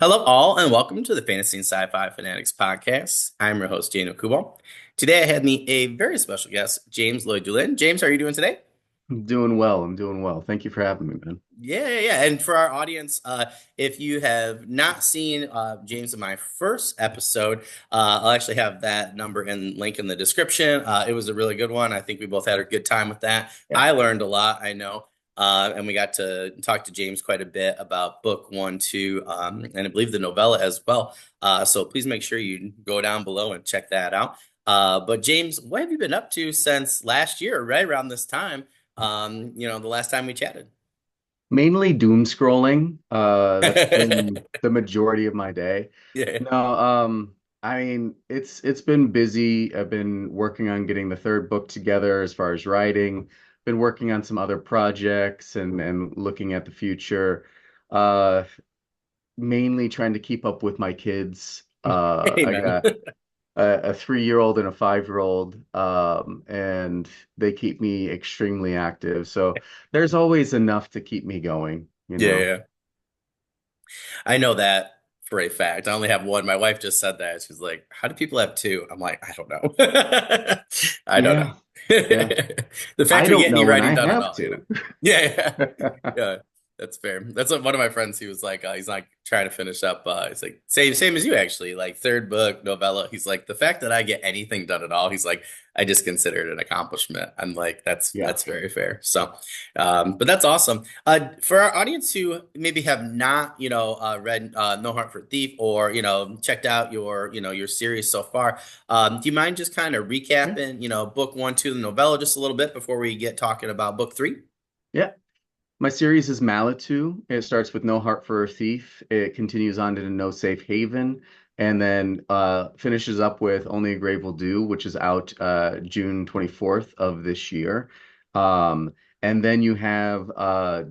Hello, all, and welcome to the Fantasy and Sci-Fi Fanatics podcast. I'm your host, Daniel Coolbaugh. Today, I had me a very special guest, James Lloyd Dulin. James, how are you doing today? I'm doing well. I'm doing well. Thank you for having me, man. Yeah. And for our audience, if you have not seen James in my first episode, I'll actually have that number and link in the description. It was a really good one. I think we both had a good time with that. Yeah. I learned a lot, I know. And we got to talk to James quite a bit about book one, two, and I believe the novella as well. So please make sure you go down below and check that out. But James, what have you been up to since last year, right around this time? The last time we chatted. Mainly doom scrolling. That's been the majority of my day. Yeah. No, I mean it's been busy. I've been working on getting the third book together as far as writing. Been working on some other projects and looking at the future. Uh, Mainly trying to keep up with my kids. I Amen. got a 3-year-old and a 5-year-old, and they keep me extremely active. So there's always enough to keep me going, you Yeah, know? yeah. I know that for a fact. I only have one. My wife just said that. She's like, "How do people have two?" I'm like, "I don't know. I don't know." Yeah, yeah. The fact I we don't get any know, and writing I done at have all. to. Yeah. Yeah, that's fair. That's what one of my friends. He was like, he's like trying to finish up. He's like same as you actually, like third book novella. He's like the fact that I get anything done at all. He's like I just consider it an accomplishment. I'm like Yeah. that's very fair. So, but that's awesome. For our audience who maybe have not, read No Heart for a Thief or checked out your series so far, do you mind just kind of Yeah. recapping, book one, two, the novella just a little bit before we get talking about book three? Yeah. My series is Malitu. It starts with No Heart for a Thief. It continues on to No Safe Haven, and then finishes up with Only a Grave Will Do, which is out June 24th of this year. And then you have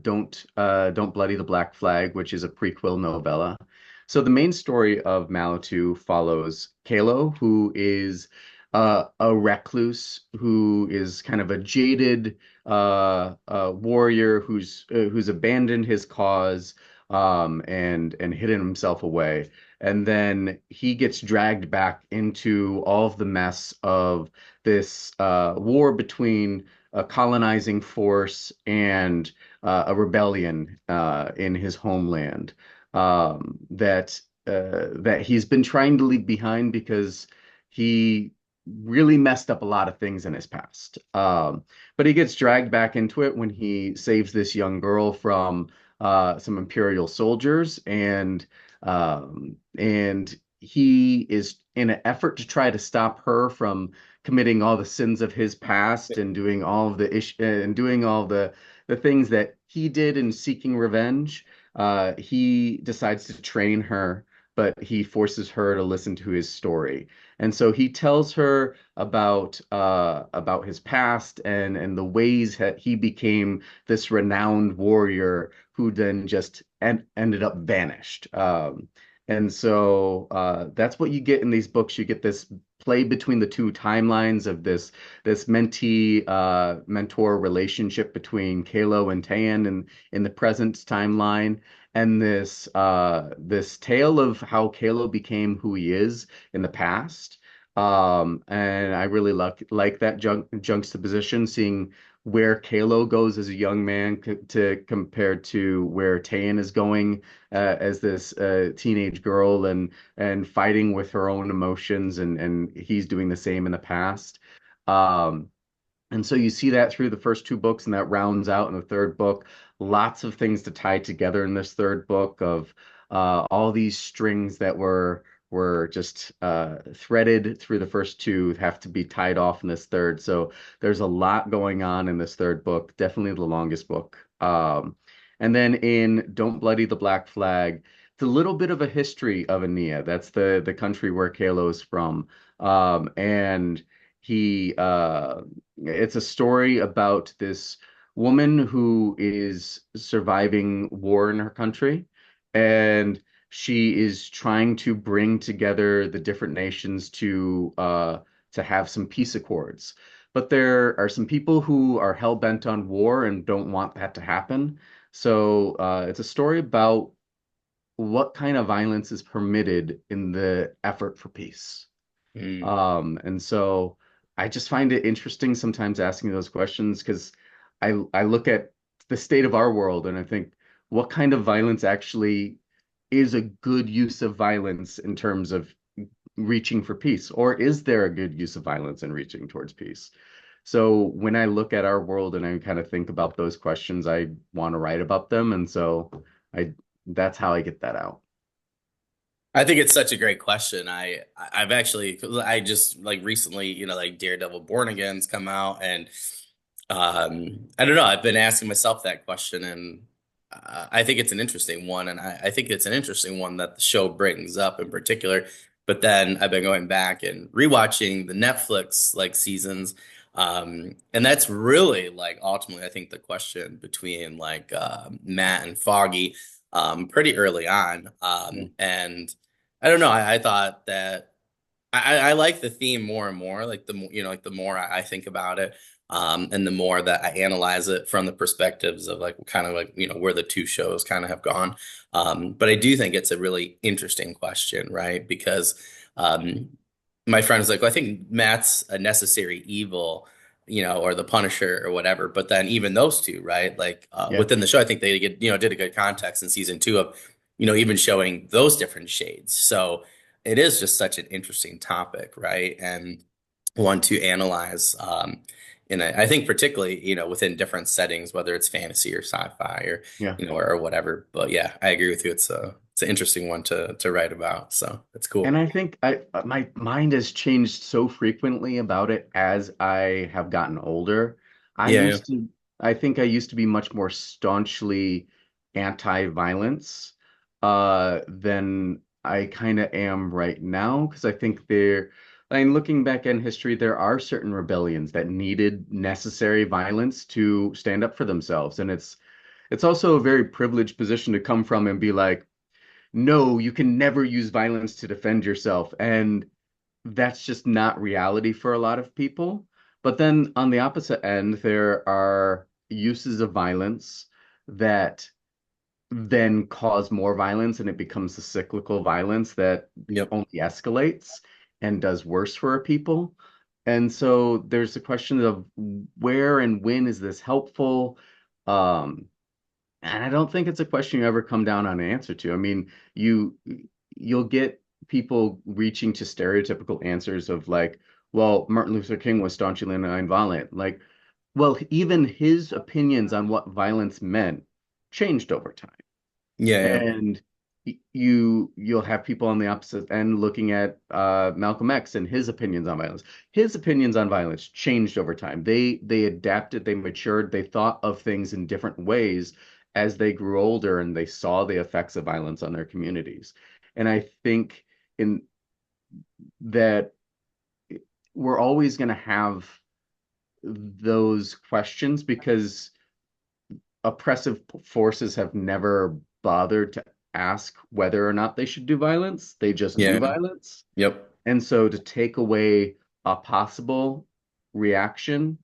Don't Bloody the Black Flag, which is a prequel novella. So the main story of Malitu follows Kalo, who is a recluse, who is kind of a jaded warrior who's abandoned his cause, and hidden himself away. And then he gets dragged back into all of the mess of this war between a colonizing force and a rebellion in his homeland, that he's been trying to leave behind because he really messed up a lot of things in his past. But he gets dragged back into it when he saves this young girl from some Imperial soldiers, and he is in an effort to try to stop her from committing all the sins of his past and doing all of the ish and doing all the things that he did in seeking revenge. He decides to train her, but he forces her to listen to his story. And so he tells her about his past and the ways that he became this renowned warrior who then just ended up vanished. And so that's what you get in these books. You get this play between the two timelines of this mentee mentor relationship between Kalo and Tan in the present timeline, and this tale of how Kalo became who he is in the past. And I really like that juxtaposition, seeing where Kalo goes as a young man to compared to where Tan is going as this teenage girl, and fighting with her own emotions, and he's doing the same in the past. Um, and so you see that through the first two books, and that rounds out in the third book. Lots of things to tie together in this third book of all these strings that were just threaded through the first two have to be tied off in this third. So there's a lot going on in this third book. Definitely the longest book. And then in Don't Bloody the Black Flag, it's a little bit of a history of Ania. That's the country where Kalo's from. And he it's a story about this woman who is surviving war in her country, and she is trying to bring together the different nations to have some peace accords. But there are some people who are hell bent on war and don't want that to happen. So it's a story about what kind of violence is permitted in the effort for peace? Mm. And so I just find it interesting sometimes asking those questions because I look at the state of our world and I think what kind of violence actually is a good use of violence in terms of reaching for peace, or is there a good use of violence in reaching towards peace? So when I look at our world and I kind of think about those questions, I want to write about them, and so I that's how I get that out. I think it's such a great question. I've actually, 'cause I just like recently, like Daredevil Born Again's come out, and I don't know. I've been asking myself that question, and I think it's an interesting one, and I think it's an interesting one that the show brings up in particular. But then I've been going back and rewatching the Netflix like seasons, and that's really like ultimately I think the question between like Matt and Foggy, pretty early on, Yeah, and I don't know. I thought that. I like the theme more and more. Like the more, like the more I think about it, and the more that I analyze it from the perspectives of like kind of like where the two shows kind of have gone. But I do think it's a really interesting question, right? Because um, my friend was like, well, I think Matt's a necessary evil, or the Punisher or whatever. But then even those two, right? Like yeah, within the show, I think they get did a good context in season two of even showing those different shades. So it is just such an interesting topic, right? And one to analyze. And I think particularly, within different settings, whether it's fantasy or sci-fi or, yeah. or whatever. But yeah, I agree with you. It's an interesting one to write about. So it's And cool. I think my mind has changed so frequently about it as I have gotten older. I Yeah, yeah, used to, I think I used to be much more staunchly anti-violence than I kind of am right now because I think I mean, looking back in history, there are certain rebellions that needed necessary violence to stand up for themselves, and it's also a very privileged position to come from and be like, no, you can never use violence to defend yourself. And that's just not reality for a lot of people. But then on the opposite end, there are uses of violence that then cause more violence, and it becomes a cyclical violence that yep, only escalates and does worse for people. And so there's the question of where and when is this helpful? Um, and I don't think it's a question you ever come down on an answer to. I mean, you you'll get people reaching to stereotypical answers of like, well, Martin Luther King was staunchly nonviolent. Like, well, even his opinions on what violence meant changed over time. yeah, yeah, And you'll have people on the opposite end looking at Malcolm X and his opinions on violence. His opinions on violence changed over time. They adapted, they matured, they thought of things in different ways as they grew older and they saw the effects of violence on their communities. And I think in that we're always going to have those questions because oppressive forces have never bothered to ask whether or not they should do violence. They just do yeah, violence. yep, And so to take away a possible reaction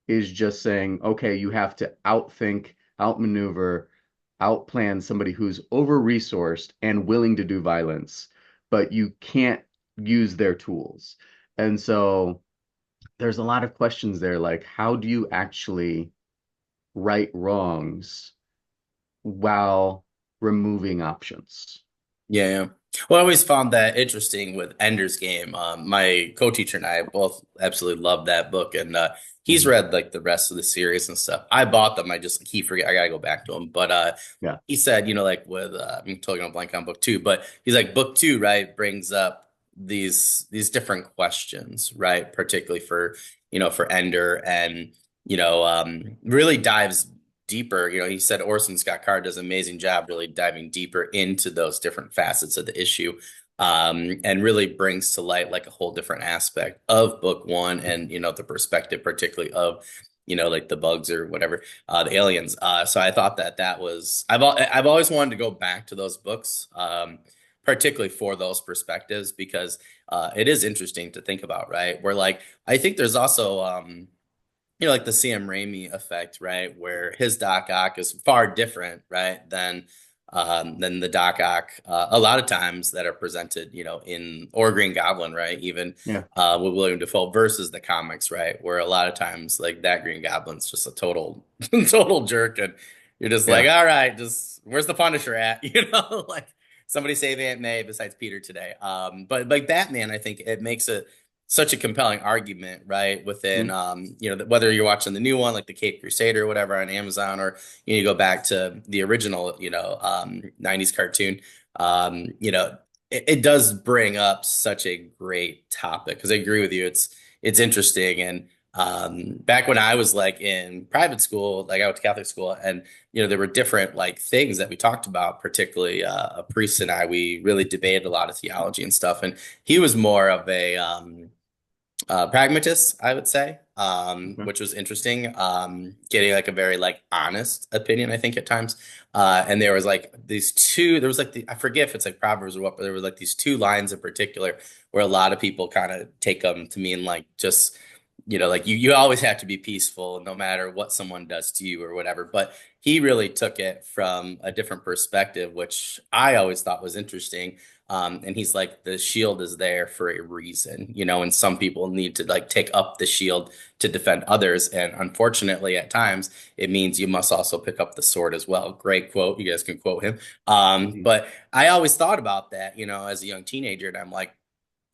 is just saying, okay, you have to outthink, outmaneuver, outplan somebody who's over-resourced and willing to do violence, but you can't use their tools. And so there's a lot of questions there, like how do you actually right wrongs while removing options? yeah, yeah. Well, I always found that interesting with Ender's Game. My co-teacher and I both absolutely love that book, and he's Mhm. read like the rest of the series and stuff. I bought them. I just he forget. I gotta go back to them. But Yeah. he said, like with I'm totally gonna blank on book two, but he's like book two, right, brings up these different questions, right, particularly for for Ender, and really dives deeper. He said Orson Scott Card does an amazing job really diving deeper into those different facets of the issue. And really brings to light like a whole different aspect of book one, and the perspective particularly of like the bugs or whatever, the aliens. So I thought that was I've always wanted to go back to those books, particularly for those perspectives, because it is interesting to think about, right? Where like I think there's also like the Sam Raimi effect, right? Where his Doc Ock is far different, right, than than the Doc Ock. A lot of times that are presented, in or Green Goblin, right? Even Yeah. with William Defoe versus the comics, right? Where a lot of times like that Green Goblin's just a total total jerk, and you're just like, Yeah. all right, just where's the Punisher at? Like somebody save Aunt May besides Peter today. But like Batman, I think it makes it such a compelling argument, right? Within, Mm. whether you're watching the new one, like the Cape Crusader or whatever on Amazon, or you go back to the original, 90s cartoon. It does bring up such a great topic because I agree with you. It's interesting. And back when I was like in private school, like I went to Catholic school, and there were different like things that we talked about, particularly a priest and I, we really debated a lot of theology and stuff. And he was more of a pragmatist, I would say, Okay. which was interesting. Getting like a very like honest opinion, I think at times. And there was like these two. There was like I forget if it's like Proverbs or what, but there were like these two lines in particular where a lot of people kind of take them to mean like just like you always have to be peaceful no matter what someone does to you or whatever. But he really took it from a different perspective, which I always thought was interesting. And he's like, the shield is there for a reason, and some people need to like take up the shield to defend others. And unfortunately, at times, it means you must also pick up the sword as well. Great quote. You guys can quote him. Mhm. But I always thought about that, as a young teenager, and I'm like,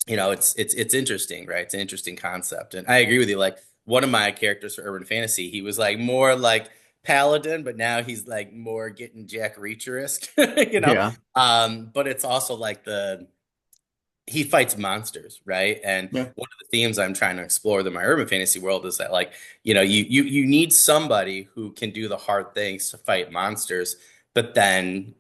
it's interesting, right? It's an interesting concept. And I agree with you. Like one of my characters for urban fantasy, he was like more like paladin, but now he's like more getting Jack Reacher-esque, you know. Yeah. But it's also like he fights monsters, right? And Yeah. one of the themes I'm trying to explore in my urban fantasy world is that like, you need somebody who can do the hard things to fight monsters, but then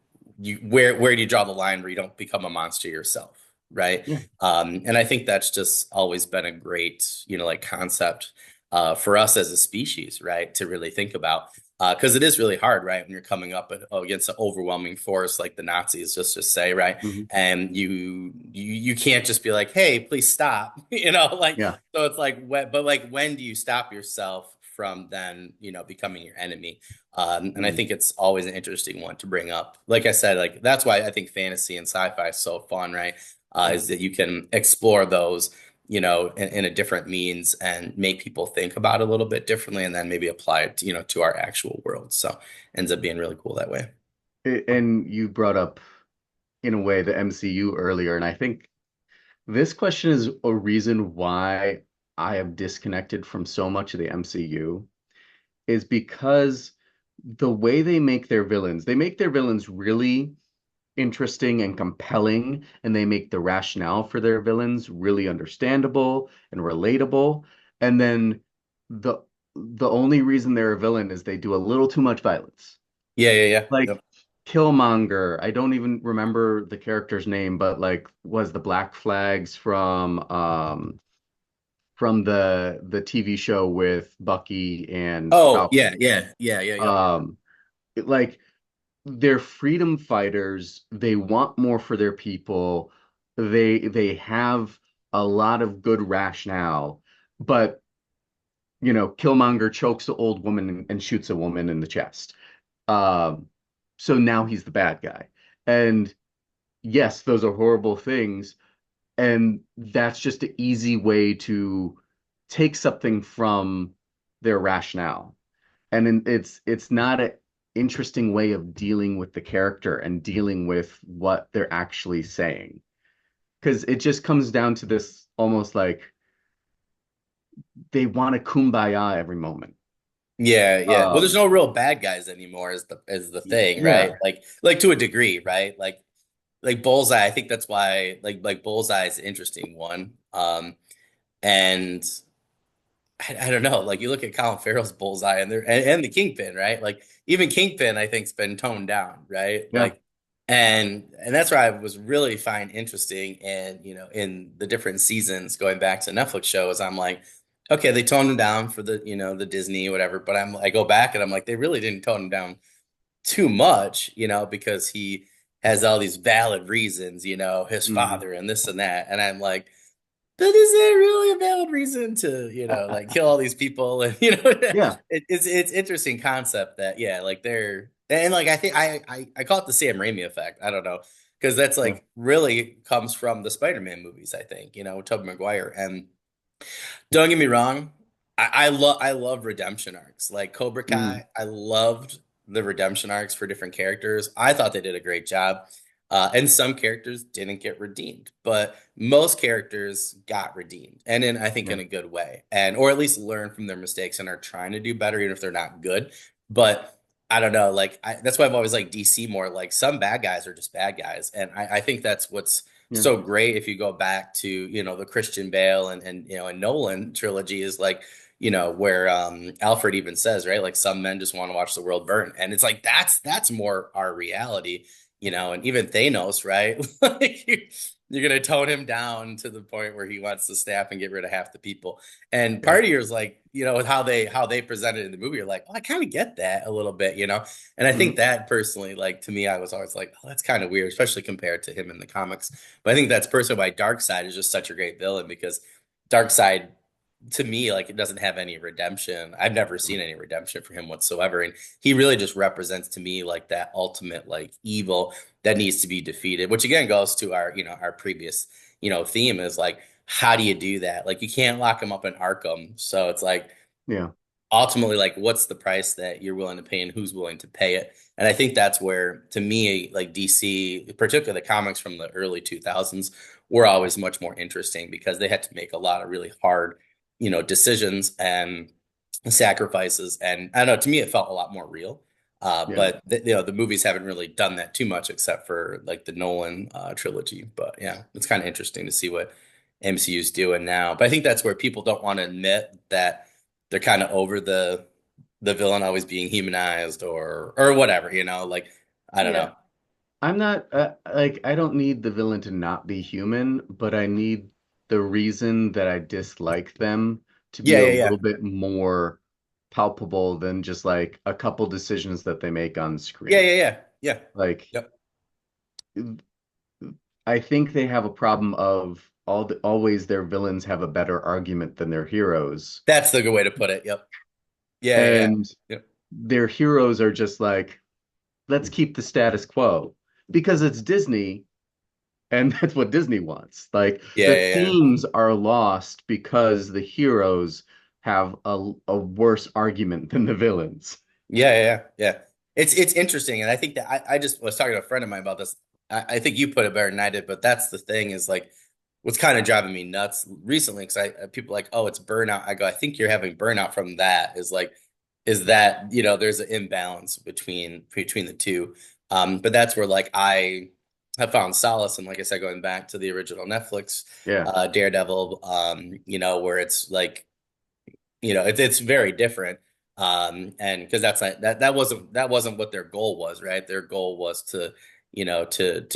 where do you draw the line where you don't become a monster yourself, right? Yeah. And I think that's just always been a great, like concept for us as a species, right? To really think about. Because it is really hard, right? When you're coming up against an overwhelming force like the Nazis, just say, right? Hmm. And you can't just be like, hey, please stop, like Yeah. so it's like but like when do you stop yourself from then becoming your enemy? And I Hmm. think it's always an interesting one to bring up. Like I said, like that's why I think fantasy and sci-fi is so fun, right? Yeah. Is that you can explore those in a different means and make people think about it a little bit differently, and then maybe apply it to our actual world. So ends up being really cool that way. And you brought up, in a way, the MCU earlier, and I think this question is a reason why I have disconnected from so much of the MCU, is because the way they make their villains really interesting and compelling, and they make the rationale for their villains really understandable and relatable. And then the the only reason they're a villain is they do a little too much violence. Yeah, yeah, yeah. Like Yep. Killmonger, I don't even remember the character's name, but like was the Black Flags from the TV show with Bucky and Oh, yeah, Falcon. yeah, yeah, yeah, yep. Um, like they're freedom fighters. They want more for their people. They have a lot of good rationale, but Killmonger chokes an old woman and shoots a woman in the chest. Um, so now he's the bad guy. And yes, those are horrible things, and that's just an easy way to take something from their rationale. It's not an interesting way of dealing with the character and dealing with what they're actually saying. Because it just comes down to this almost like they want to kumbaya every moment. Yeah, yeah. Well, there's Um, no real bad guys anymore is the thing, right? yeah, Like to a degree, right? Like Bullseye, I think that's why like Bullseye is an interesting one. And I don't know, like you look at Colin Farrell's Bullseye and the Kingpin, right? Like even Kingpin, I think's been toned down, right? yeah, Like and that's where I was really find interesting and in the different seasons going back to Netflix shows, I'm like, okay, they toned him down for the Disney whatever, but I go back and I'm like, they really didn't tone him down too much, because he has all these valid reasons, his mhm. father and this and that, and I'm like, but is there really a valid reason to, like kill all these people? And Yeah, it's interesting concept that yeah, like they're And like I think I call it the Sam Raimi effect. I don't know because that's Yeah. like really comes from the Spider-Man movies. I think Tobey Maguire. And don't get me wrong, I love redemption arcs like Cobra Mm, Kai. I loved the redemption arcs for different characters. I thought they did a great job. And some characters didn't get redeemed, but most characters got redeemed, and I think yeah. in a good way, and or at least learn from their mistakes and are trying to do better, even if they're not good. But I don't know, like that's why I've always liked DC more. Like some bad guys are just bad guys, and I think that's what's Yeah. so great if you go back to the Christian Bale and and Nolan trilogy is like where Alfred even says, right, like some men just want to watch the world burn, and it's like that's more our reality, and even Thanos, right? Like you're gonna tone him down to the point where he wants to snap and get rid of half the people. And Yeah. part of you is like, with how they presented it in the movie, you're like, oh, I kind of get that a little bit. And I think Mm, that personally, like to me, I was always like, oh, that's kind of weird, especially compared to him in the comics. But I think that's personally why Darkseid is just such a great villain because Darkseid to me, like it doesn't have any redemption. I've never mm, seen any redemption for him whatsoever. And he really just represents to me like that ultimate like evil that needs to be defeated, which again goes to our previous, theme is like, how do you do that? Like you can't lock him up in Arkham. So it's like yeah. ultimately like what's the price that you're willing to pay and who's willing to pay it. And I think that's where to me like DC, particularly the comics from the early 2000s, were always much more interesting because they had to make a lot of really hard decisions and sacrifices. And I don't know, to me it felt a lot more real. Yeah. But the movies haven't really done that too much except for like the Nolan trilogy. But yeah, it's kind of interesting to see what MCU's doing now. But I think that's where people don't want to admit that they're kind of over the villain always being humanized or whatever. Like I don't Yeah. know. I'm not like I don't need the villain to not be human, but I need the reason that I dislike them to be Yeah, a yeah, little yeah. bit more palpable than just like a couple decisions that they make on Yeah, screen. yeah, yeah. Yeah. Like Yep. I think they have a problem of always their villains have a better argument than their heroes. That's the good way to put it. Yep. Yeah, yeah, yeah. And Yep. their heroes are just like, let's keep the status quo because it's Disney and that's what Disney wants. Like Yeah, the yeah, yeah. themes are lost because the heroes have a worse argument than the villains. Yeah, yeah, yeah. Yeah. It's interesting, and I think that I just was talking to a friend of mine about this. I think you put it better than I did, but that's the thing is like what's kind of driving me nuts recently because I people are like, oh, it's burnout. I go, I think you're having burnout from that. Is that there's an imbalance between the two. But that's where like I have found solace, and like I said, going back to the original Netflix Yeah, Daredevil, where it's like it's very different. And because that's not that wasn't what their goal was, right? Their goal was to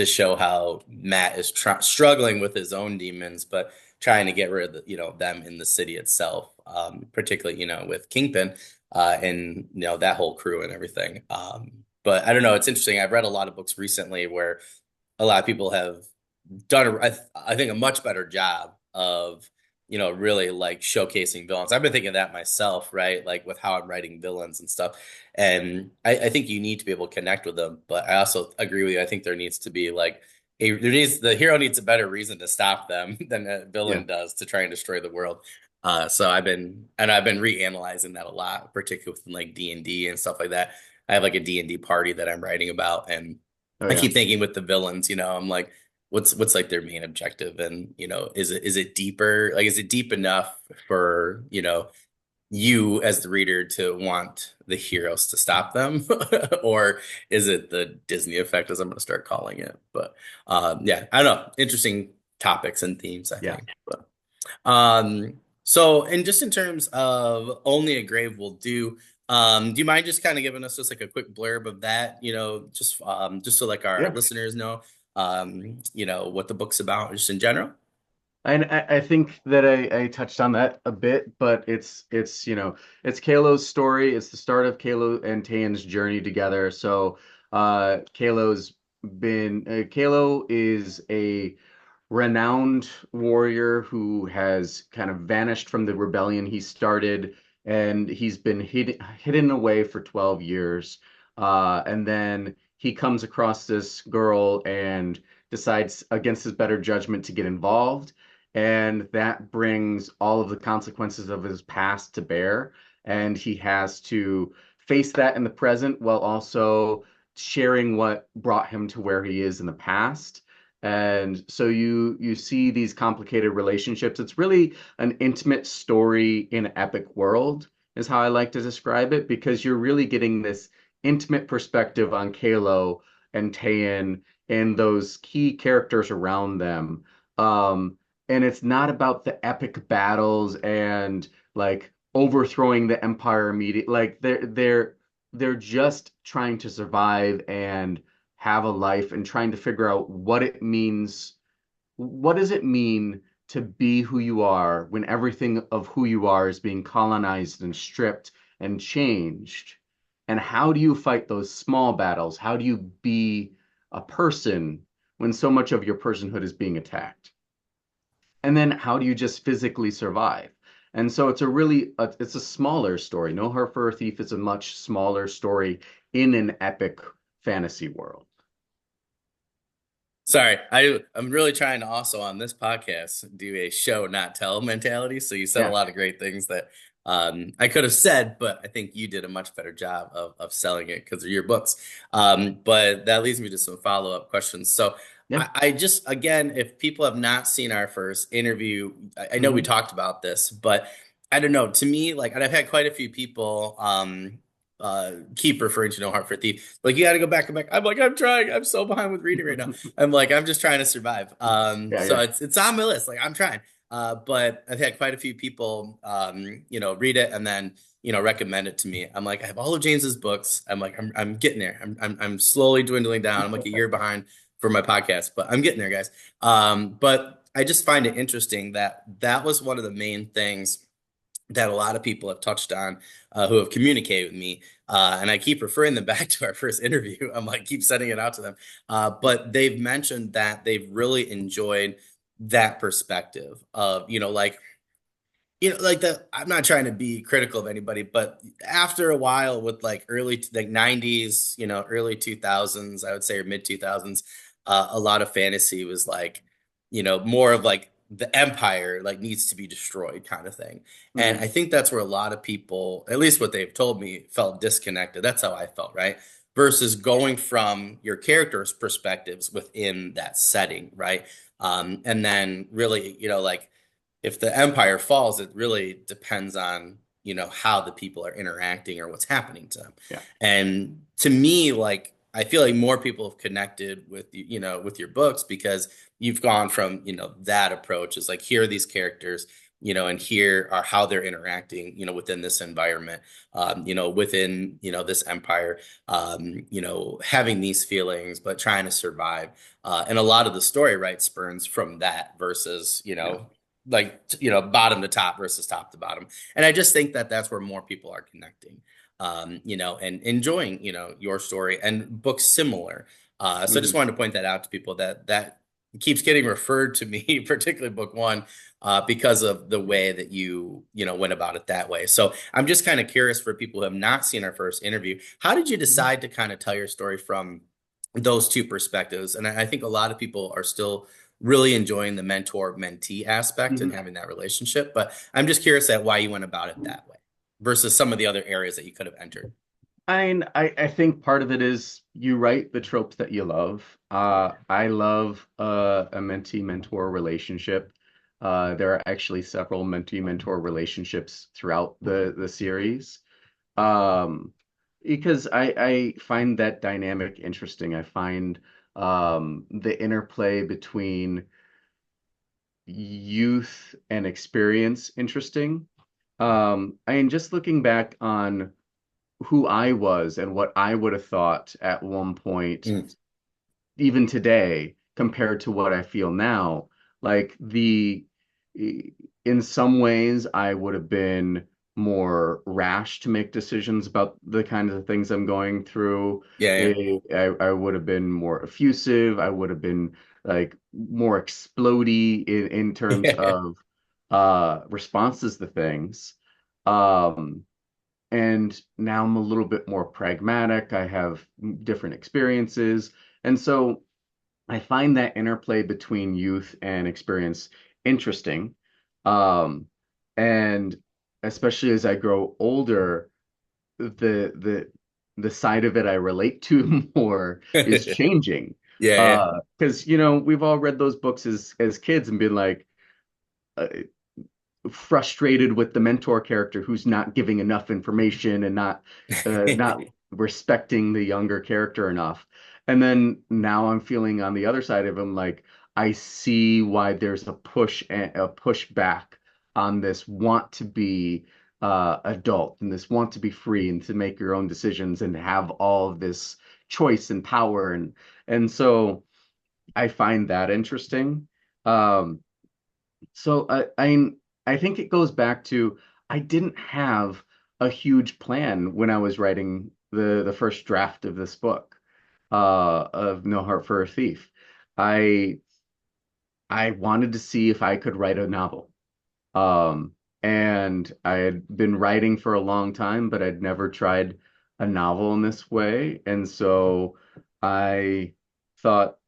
show how Matt is struggling with his own demons, but trying to get rid of them in the city itself, particularly with Kingpin and that whole crew and everything. But I don't know, it's interesting. I've read a lot of books recently where a lot of people have done I think a much better job of really like showcasing villains. I've been thinking of that myself, right? Like with how I'm writing villains and stuff. And I think you need to be able to connect with them, but I also agree with you. I think there needs to be like the hero needs a better reason to stop them than a yeah, villain does to try and destroy the world. So I've been reanalyzing that a lot, particularly with like D&D and stuff like that. I have like a D&D party that I'm writing about, and oh I yeah, keep thinking with the villains, I'm like, what's like their main objective, and is it deeper? Like, is it deep enough for you as the reader to want the heroes to stop them, or is it the Disney effect, as I'm going to start calling it? But yeah, I don't know. Interesting topics and themes, I yeah, think. But so, and just in terms of Only a Grave Will Do you mind just kind of giving us just like a quick blurb of that, just so like our yeah. listeners know, what the book's about, just in general? And I think that I touched on that a bit, but it's it's Kalo's story. It's the start of Kalo and Tan's journey together. So Kalo is a renowned warrior who has kind of vanished from the rebellion he started, and he's been hidden away for 12 years. And then he comes across this girl and decides against his better judgment to get involved. And that brings all of the consequences of his past to bear. And he has to face that in the present while also sharing what brought him to where he is in the past. And so you see these complicated relationships. It's really an intimate story in an epic world, is how I like to describe it, because you're really getting this intimate perspective on Kalo and Tayan and those key characters around them. Um, and it's not about the epic battles and like overthrowing the empire immediately. Like they're just trying to survive and have a life and trying to figure out what it means. What does it mean to be who you are when everything of who you are is being colonized and stripped and changed? And how do you fight those small battles? How do you be a person when so much of your personhood is being attacked? And then how do you just physically survive? And so it's a smaller story. No Heart for a Thief is a much smaller story in an epic fantasy world. Sorry, I'm really trying to also on this podcast do a show not tell mentality. So you said a Yeah. lot of great things that I could have said, but I think you did a much better job of selling it because of your books. But that leads me to some follow-up questions. So Yeah. I just again, if people have not seen our first interview, I know we Hmm. talked about this, but I don't know. To me, like, and I've had quite a few people keep referring to No Heart for a Thief. Like, you got to go back and back. I'm like, I'm trying. I'm so behind with reading right now. I'm like, I'm just trying to survive. Yeah, So yeah. it's on my list. Like I'm trying. But I've had quite a few people, read it and then, recommend it to me. I'm like, I have all of James's books. I'm like, I'm getting there. I'm slowly dwindling down. I'm like a year behind for my podcast, but I'm getting there, guys. But I just find it interesting that that was one of the main things that a lot of people have touched on who have communicated with me. And I keep referring them back to our first interview. I'm like, keep sending it out to them. But they've mentioned that they've really enjoyed that perspective of, like I'm not trying to be critical of anybody, but after a while with like like 90s, early 2000s, I would say, or mid 2000s, a lot of fantasy was like, more of like the empire like needs to be destroyed kind of thing. And Hmm. I think that's where a lot of people, at least what they've told me, felt disconnected. That's how I felt, right? Versus going from your character's perspectives within that setting, right? And then really, like if the empire falls, it really depends on, how the people are interacting or what's happening to them. Yeah. And to me, like, I feel like more people have connected with with your books because you've gone from, that approach is like, here are these characters, and here are how they're interacting, within this environment, within, this empire, having these feelings, but trying to survive. And a lot of the story, right, spurns from that versus, Yeah. like bottom to top versus top to bottom. And I just think that that's where more people are connecting, and enjoying, your story and books similar. So I just Hmm. wanted to point that out to people that keeps getting referred to me, particularly book one, because of the way that you went about it that way. So I'm just kind of curious for people who have not seen our first interview, how did you decide to kind of tell your story from those two perspectives? And I think a lot of people are still really enjoying the mentor mentee aspect and Hmm. having that relationship. But I'm just curious at why you went about it that way versus some of the other areas that you could have entered. I think part of it is you write the tropes that you love. I love a mentee-mentor relationship. There are actually several mentee-mentor relationships throughout the series. Um, because I find that dynamic interesting. I find the interplay between youth and experience interesting. I mean, just looking back on who I was and what I would have thought at one point, Mm. even today, compared to what I feel now. Like in some ways, I would have been more rash to make decisions about the kinds of things I'm going through. Yeah, I would have been more effusive. I would have been like more explodey in terms yeah. of responses to things. Um, and now I'm a little bit more pragmatic. I have different experiences. And so I find that interplay between youth and experience interesting. Um, and especially as I grow older, the the the side of it I relate to more is changing. Yeah, yeah. Because we've all read those books as kids and been like, uh, frustrated with the mentor character who's not giving enough information and not respecting the younger character enough. And then now I'm feeling on the other side of him like I see why there's a push and a pushback on this want to be adult and this want to be free and to make your own decisions and have all of this choice and power and so I find that interesting. Um, so I think it goes back to I didn't have a huge plan when I was writing the first draft of this book, of No Heart for a Thief. I I wanted to see if I could write a novel. And I had been writing for a long time, but I'd never tried a novel in this way. And so I thought,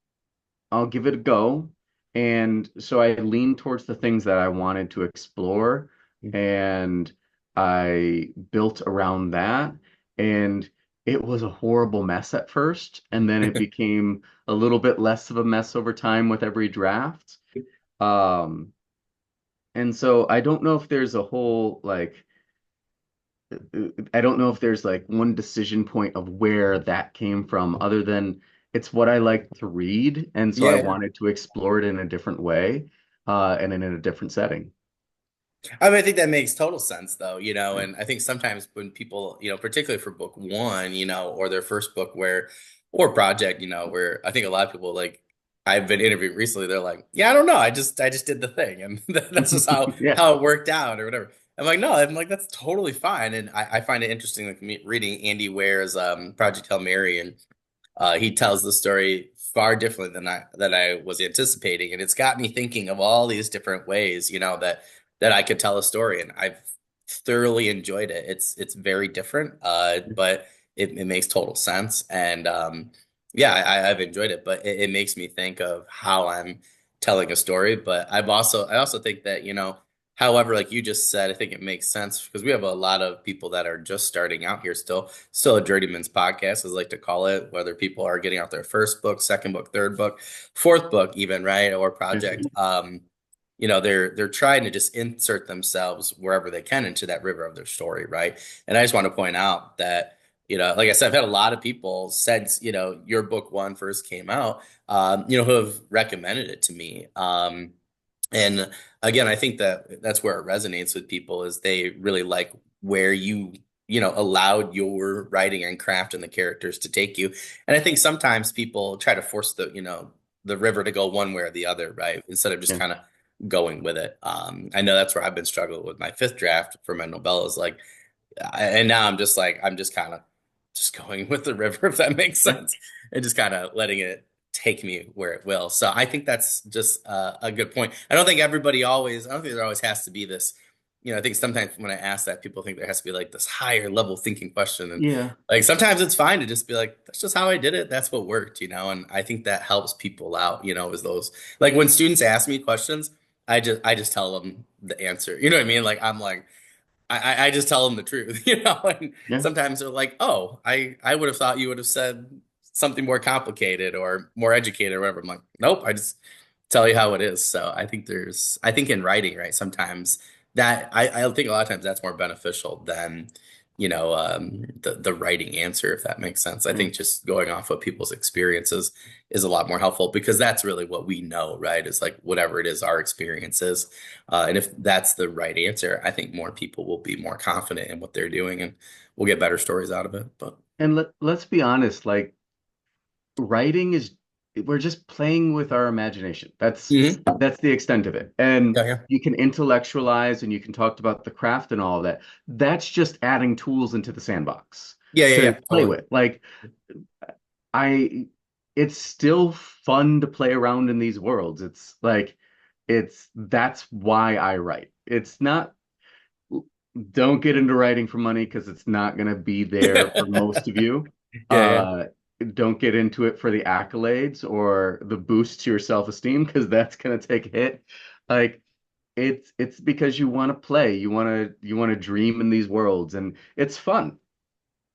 I'll give it a go. And so I leaned towards the things that I wanted to explore, and I built around that. And it was a horrible mess at first, and then it became a little bit less of a mess over time with every draft. Um, and so I don't know if there's a whole like I don't know if there's like one decision point of where that came from, other than it's what I like to read, and so I Yeah. wanted to explore it in a different way, and in a different setting. I mean, I think that makes total sense, though, Yeah. and I think sometimes when people, particularly for book one, or their first book or project, where I think a lot of people like, I've been interviewed recently, they're like, yeah, I don't know. I just did the thing. And that's just Yeah. how it worked out or whatever. I'm like, no, I'm like, that's totally fine. And I find it interesting, like reading Andy Ware's Project Hail Mary, and he tells the story far differently than I was anticipating, and it's got me thinking of all these different ways, that I could tell a story, and I've thoroughly enjoyed it. It's very different, but it makes total sense, and yeah, I've enjoyed it. But it makes me think of how I'm telling a story. But I also think that however, like you just said, I think it makes sense because we have a lot of people that are just starting out here still a journeyman's podcast, as I like to call it, whether people are getting out their first book, second book, third book, fourth book, even, right, or Yeah. project. They're trying to just insert themselves wherever they can into that river of their story, right? And I just want to point out that, like I said, I've had a lot of people since, your book one first came out, who have recommended it to me. And again, I think that that's where it resonates with people is they really like where you allowed your writing and craft and the characters to take you. And I think sometimes people try to force the river to go one way or the other, right? Instead of just Yeah. kind of going with it. I know that's where I've been struggling with my fifth draft for my novellas. Like, and now I'm just like, I'm just kind of just going with the river, if that makes Yeah. sense, and just kind of letting it take me where it will. So I think that's just a good point. I don't think there always has to be this, I think sometimes when I ask that, people think there has to be like this higher level thinking question. And Yeah. like sometimes it's fine to just be like, that's just how I did it. That's what worked. And I think that helps people out, is those, like when students ask me questions, I just tell them the answer. You know what I mean? Like I'm like, I just tell them the truth, and Yeah. sometimes they're like, oh, I would have thought you would have said something more complicated or more educated or whatever. I'm like, nope, I just tell you how it is. So I think in writing, right, sometimes I think a lot of times that's more beneficial than, the writing answer, if that makes sense. I Yeah. think just going off of people's experiences is a lot more helpful because that's really what we know, right? Is like whatever it is our experiences. And if that's the right answer, I think more people will be more confident in what they're doing and we'll get better stories out of it. But And let's be honest, like writing is we're just playing with our imagination. Mhm. That's the extent of it. And Yeah, yeah. you can intellectualize and you can talk about the craft and all of that. That's just adding tools into the sandbox Yeah, yeah, to yeah, play totally. with. Like I it's still fun to play around in these worlds. It's like it's that's why I write. It's not Don't get into writing for money because it's not going to be there for most of you. Yeah, yeah. Uh, don't get into it for the accolades or the boost to your self-esteem because that's going to take a hit. Like it's because you want to play, you want to dream in these worlds, and it's fun.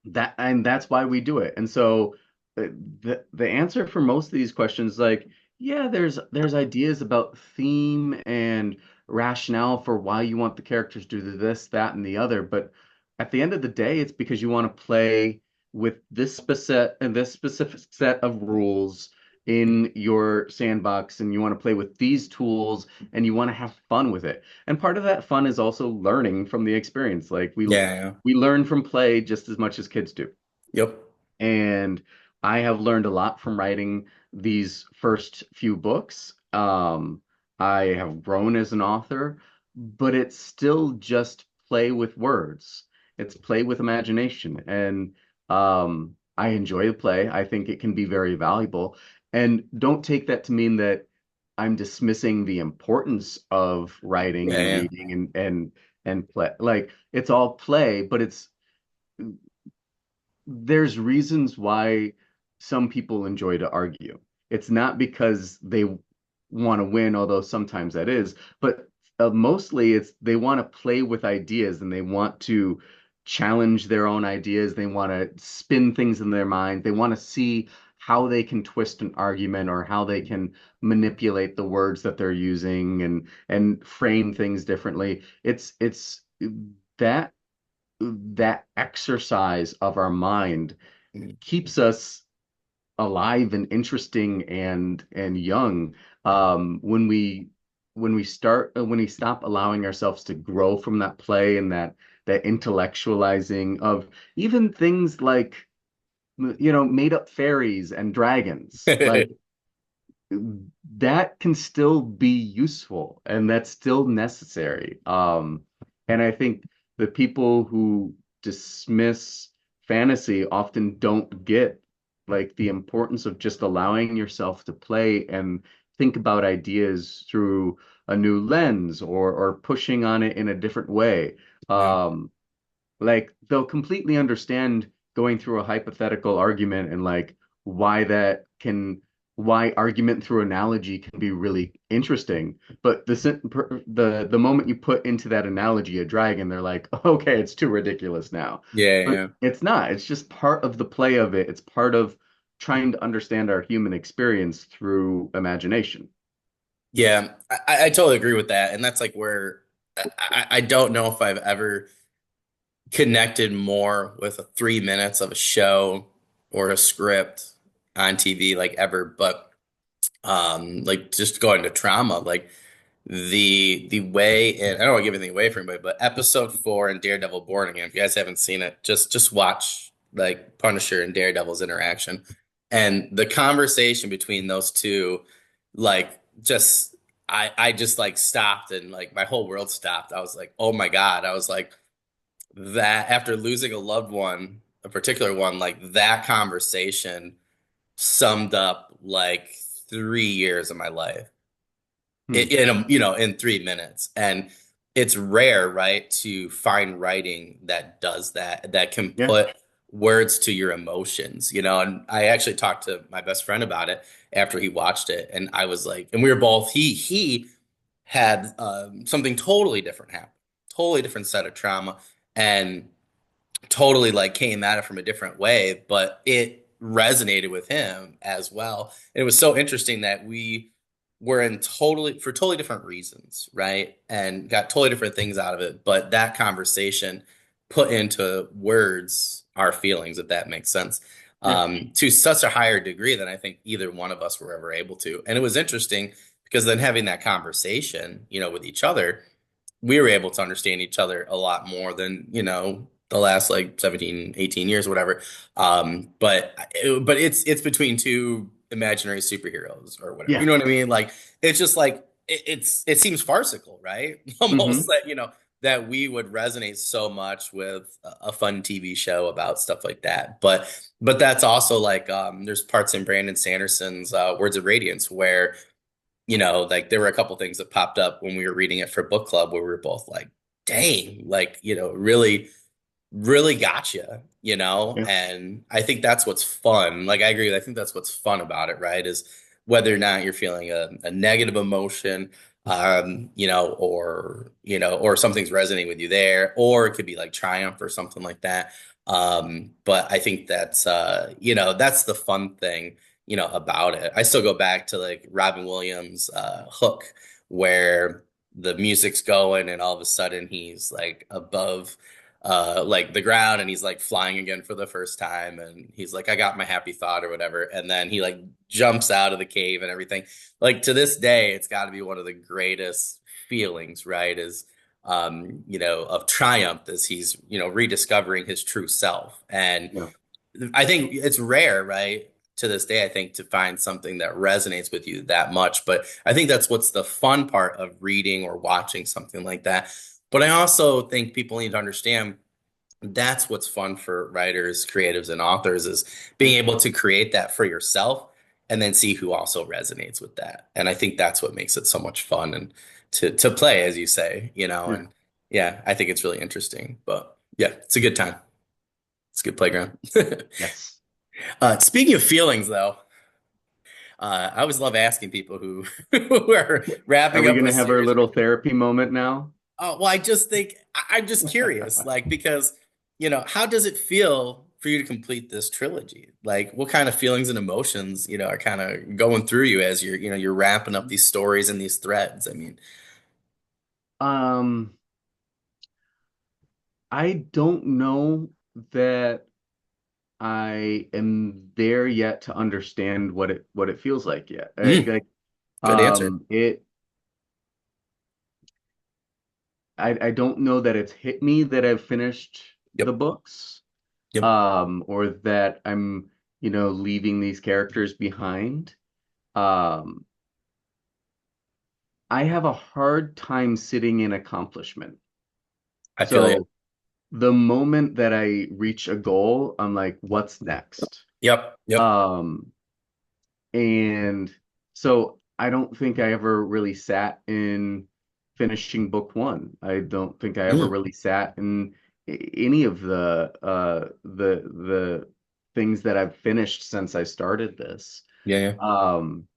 That's why we do it. And so the answer for most of these questions, like, yeah, there's ideas about theme and rationale for why you want the characters to do this, that, and the other. But at the end of the day, it's because you want to play with this specific set of rules in your sandbox, and you want to play with these tools, and you want to have fun with it. And part of that fun is also learning from the experience. Like Yeah, yeah. we learn from play just as much as kids do. Yep. And I have learned a lot from writing these first few books. I have grown as an author, but it's still just play with words. It's play with imagination. And I enjoy the play. I think it can be very valuable. And don't take that to mean that I'm dismissing the importance of writing Yeah, and yeah. reading and play. Like it's all play, but there's reasons why some people enjoy to argue. It's not because they want to win, although sometimes that is, but mostly it's they want to play with ideas and they want to challenge their own ideas. They want to spin things in their mind. They want to see how they can twist an argument or how they can manipulate the words that they're using and frame things differently. It's that that exercise of our mind Mhm. keeps us alive and interesting and young when we stop allowing ourselves to grow from that play and that intellectualizing of even things like made up fairies and dragons like that can still be useful and that's still necessary. And I think the people who dismiss fantasy often don't get like the importance of just allowing yourself to play and think about ideas through a new lens or pushing on it in a different way. Yeah. Like they'll completely understand going through a hypothetical argument and like why that can why argument through analogy can be really interesting. But the moment you put into that analogy a dragon, they're like, okay, it's too ridiculous now. Yeah, But yeah. it's not. It's just part of the play of it. It's part of trying to understand our human experience through imagination. Yeah, I totally agree with that. And that's like where I don't know if I've ever connected more with a 3 minutes of a show or a script on TV like ever, but like just going to trauma, like the way, and I don't want to give anything away from anybody, but episode 4 in Daredevil Born Again, if you guys haven't seen it, just watch like Punisher and Daredevil's interaction and the conversation between those two, like just I just like stopped and like my whole world stopped. I was like, oh my God. I was like that after losing a loved one, a particular one, like that conversation summed up like 3 years of my life Hmm. in 3 minutes. And it's rare, right, to find writing that does that, that can Yeah. put words to your emotions, and I actually talked to my best friend about it after he watched it, and I was like, and we were both, he had something totally different happen, totally different set of trauma, and totally like came at it from a different way, but it resonated with him as well. And it was so interesting that we were in totally for totally different reasons, right? And got totally different things out of it. But that conversation put into words our feelings, if that makes sense, Yeah. to such a higher degree than I think either one of us were ever able to. And it was interesting because then having that conversation, with each other, we were able to understand each other a lot more than, the last like 17, 18 years, whatever. But it's between two imaginary superheroes or whatever. You Yeah. know what I mean? Like it's just like it seems farcical, right? Almost Hmm. that, that we would resonate so much with a fun TV show about stuff like that. But that's also like there's parts in Brandon Sanderson's Words of Radiance where like there were a couple things that popped up when we were reading it for book club where we were both like, dang, like, really got you. Yeah. And I think that's what's fun. Like, I agree. I think that's what's fun about it, right? Is whether or not you're feeling a negative emotion, or something's resonating with you there, or it could be like triumph or something like that. But I think that's the fun thing, about it. I still go back to like Robin Williams, Hook, where the music's going and all of a sudden he's like above like the ground and he's like flying again for the first time and he's like, I got my happy thought or whatever, and then he like jumps out of the cave and everything. Like, to this day it's got to be one of the greatest feelings, right? Is of triumph, as he's rediscovering his true self. And Yeah. I think it's rare, right? To this day, I think, to find something that resonates with you that much. But I think that's what's the fun part of reading or watching something like that. But I also think people need to understand that's what's fun for writers, creatives, and authors, is being able to create that for yourself and then see who also resonates with that. And I think that's what makes it so much fun and to play, as you say. Yeah. And yeah, I think it's really interesting. But yeah, it's a good time. It's a good playground. Yes. Speaking of feelings, though, I always love asking people who who are Are wrapping we up going a to have our series. little therapy moment now? Oh, well, I just think I'm just curious, like, because how does it feel for you to complete this trilogy? Like, what kind of feelings and emotions, are kind of going through you as you're wrapping up these stories and these threads? I mean, Um, I don't know that I am there yet to understand what it feels like yet. mm, good answer. It I don't know that it's hit me that I've finished the Yep. books, Yep. or that I'm, leaving these characters behind. Um, I have a hard time sitting in accomplishment. I feel you. So the moment that I reach a goal, I'm like, what's next? Yep. Yep. Um, And so I don't think I ever really sat in finishing book one. I don't think I ever Mm, really sat in any of the things that I've finished since I started this. yeah. Yeah. Um,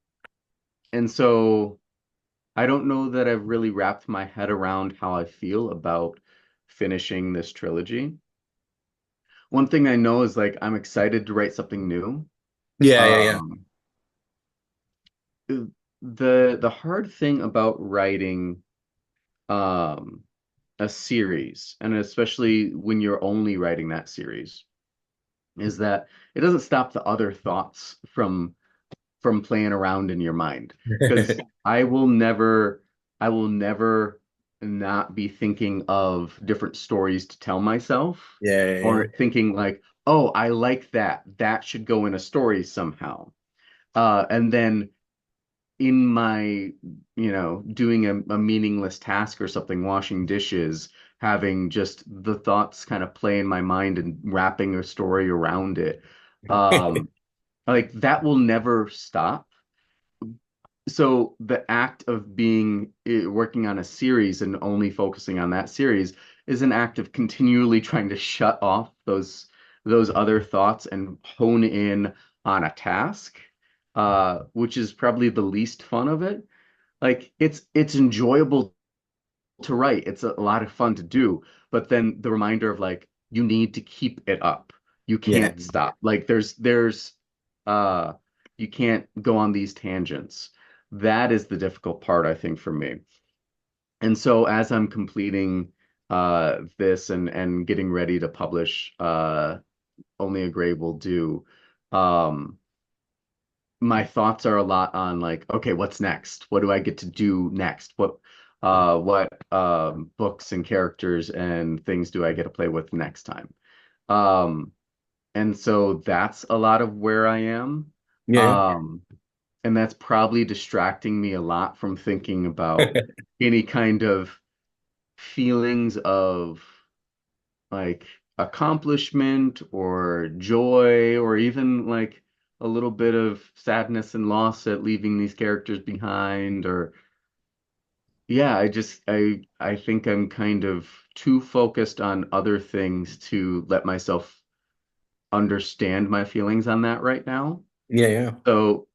and so I don't know that I've really wrapped my head around how I feel about finishing this trilogy. One thing I know is like I'm excited to write something new. Yeah. Yeah. Yeah. Um, the hard thing about writing um a series, and especially when you're only writing that series, is that it doesn't stop the other thoughts from playing around in your mind. Because I will never not be thinking of different stories to tell myself, Yeah. Yeah. Yeah. or thinking like, oh, I like that. That should go in a story somehow. And then in my, doing a meaningless task or something, washing dishes, having just the thoughts kind of play in my mind and wrapping a story around it. Um, like that will never stop. So the act of working on a series and only focusing on that series is an act of continually trying to shut off those other thoughts and hone in on a task, which is probably the least fun of it. Like it's enjoyable to write. It's a lot of fun to do, but then the reminder of like you need to keep it up. You Yeah. can't stop. Like there's uh you can't go on these tangents. That is the difficult part, I think, for me. And so as I'm completing this and getting ready to publish Only a Grave Will Do, um my thoughts are a lot on like, okay, what's next? What do I get to do next? What books and characters and things do I get to play with next time? Um, and so that's a lot of where I am. Yeah. Um, and that's probably distracting me a lot from thinking about any kind of feelings of like accomplishment or joy or even like a little bit of sadness and loss at leaving these characters behind or yeah, I think I'm kind of too focused on other things to let myself understand my feelings on that right now. Yeah, yeah. So,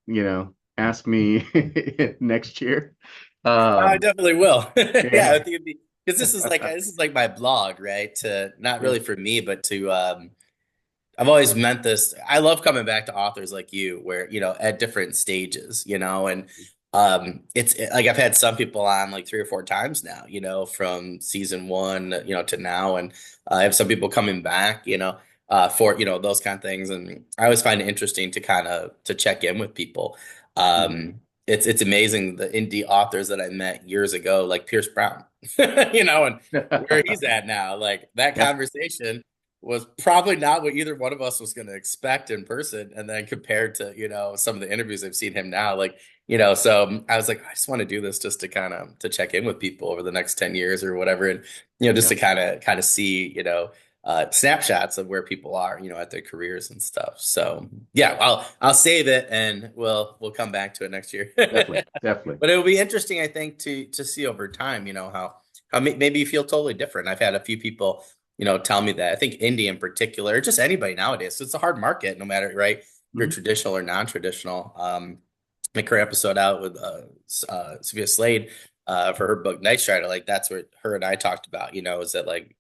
ask me next year. I Um, definitely will. Yeah, I yeah. think it'd be because this is like my blog, right? To not Yeah. really for me, but to I've always meant this. I love coming back to authors like you, where at different stages, and like I've had some people on like 3 or 4 times now, from season one, to now, and I have some people coming back, for those kind of things, and I always find it interesting to kind of to check in with people. Mhm. It's amazing the indie authors that I met years ago, like Pierce Brown, and where he's at now, like that Yeah. conversation was probably not what either one of us was going to expect in person. And then compared to, some of the interviews I've seen him now, like, so I was like, I just want to do this just to kind of to check in with people over the next 10 years or whatever. And, just Yeah. to kind of see, snapshots of where people are, at their careers and stuff. So yeah, I'll save it and we'll come back to it next year. Definitely. Definitely. But it'll be interesting, I think, to see over time, how maybe you feel totally different. I've had a few people, tell me that. I think indie in particular, or just anybody nowadays, it's a hard market, no matter, right? If you're Mhm. traditional or non-traditional. My current episode out with Sophia Slade for her book Night Strider, like that's what her and I talked about, is that like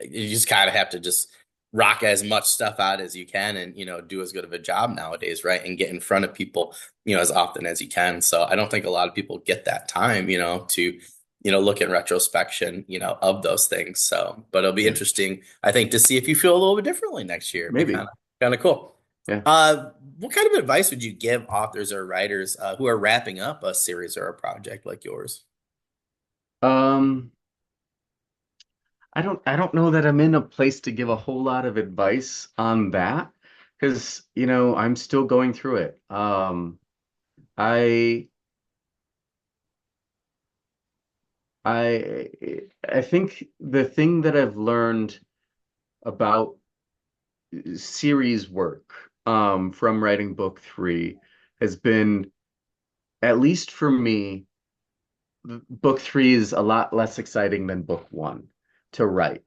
you just kind of have to just rock as much stuff out as you can and do as good of a job nowadays, right, and get in front of people as often as you can. So I don't think a lot of people get that time to look in retrospection of those things. So but it'll be Yeah. interesting, I think, to see if you feel a little bit differently next year. It'd be kind Maybe. of kind of cool. Yeah. What kind of advice would you give authors or writers who are wrapping up a series or a project like yours? Um, I don't know that I'm in a place to give a whole lot of advice on that because, I'm still going through it. I I I think the thing that I've learned about series work from writing book three has been, at least for me, book three is a lot less exciting than book one to write.